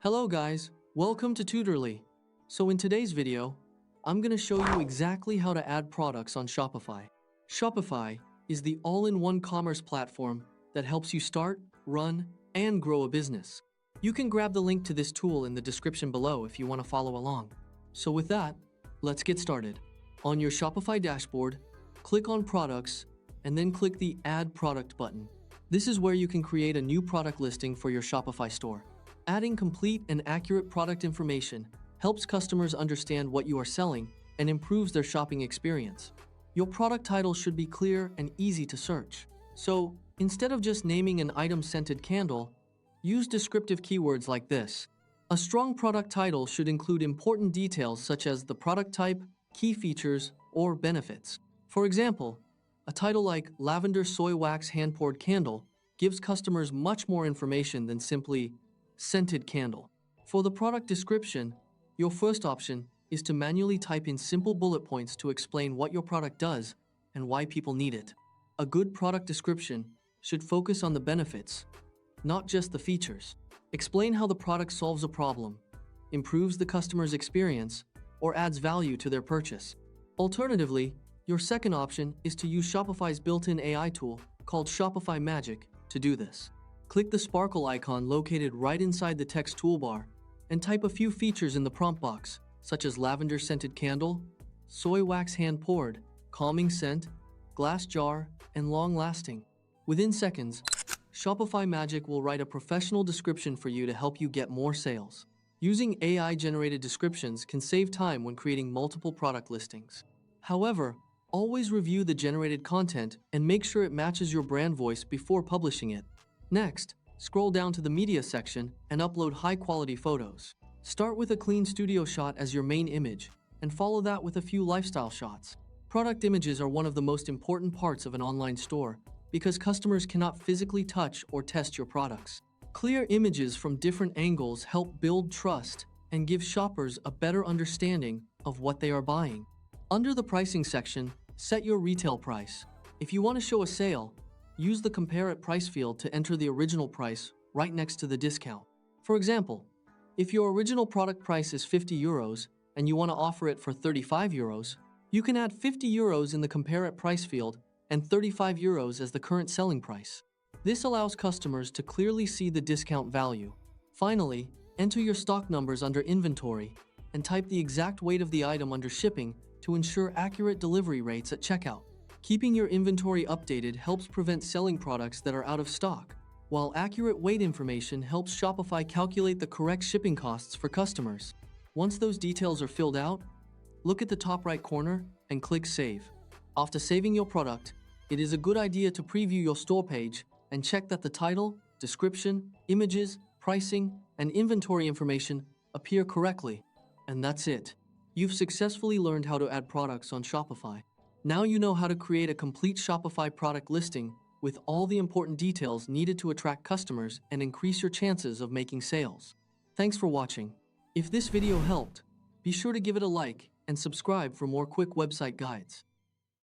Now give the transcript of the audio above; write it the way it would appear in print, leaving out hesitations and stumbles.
Hello guys, welcome to Tutorly. So in today's video, I'm going to show you exactly how to add products on Shopify. Shopify is the all-in-one commerce platform that helps you start, run, and grow a business. You can grab the link to this tool in the description below if you want to follow along. So with that, let's get started. On your Shopify dashboard, click on Products and then click the Add Product button. This is where you can create a new product listing for your Shopify store. Adding complete and accurate product information helps customers understand what you are selling and improves their shopping experience. Your product title should be clear and easy to search. So, instead of just naming an item-scented candle, use descriptive keywords like this. A strong product title should include important details such as the product type, key features, or benefits. For example, a title like Lavender Soy Wax Hand-Poured Candle gives customers much more information than simply scented candle. For the product description, your first option is to manually type in simple bullet points to explain what your product does and why people need it. A good product description should focus on the benefits, not just the features. Explain how the product solves a problem, improves the customer's experience, or adds value to their purchase. Alternatively, your second option is to use Shopify's built-in AI tool called Shopify Magic to do this. Click the sparkle icon located right inside the text toolbar and type a few features in the prompt box, such as lavender scented candle, soy wax hand poured, calming scent, glass jar, and long lasting. Within seconds, Shopify Magic will write a professional description for you to help you get more sales. Using AI-generated descriptions can save time when creating multiple product listings. However, always review the generated content and make sure it matches your brand voice before publishing it. Next, scroll down to the media section and upload high-quality photos. Start with a clean studio shot as your main image and follow that with a few lifestyle shots. Product images are one of the most important parts of an online store because customers cannot physically touch or test your products. Clear images from different angles help build trust and give shoppers a better understanding of what they are buying. Under the pricing section, set your retail price. If you want to show a sale, use the Compare at Price field to enter the original price right next to the discount. For example, if your original product price is 50 euros and you want to offer it for 35 euros, you can add 50 euros in the Compare at Price field and 35 euros as the current selling price. This allows customers to clearly see the discount value. Finally, enter your stock numbers under Inventory and type the exact weight of the item under Shipping to ensure accurate delivery rates at checkout. Keeping your inventory updated helps prevent selling products that are out of stock, while accurate weight information helps Shopify calculate the correct shipping costs for customers. Once those details are filled out, look at the top right corner and click Save. After saving your product, it is a good idea to preview your store page and check that the title, description, images, pricing, and inventory information appear correctly. And that's it. You've successfully learned how to add products on Shopify. Now you know how to create a complete Shopify product listing with all the important details needed to attract customers and increase your chances of making sales. Thanks for watching. If this video helped, be sure to give it a like and subscribe for more quick website guides.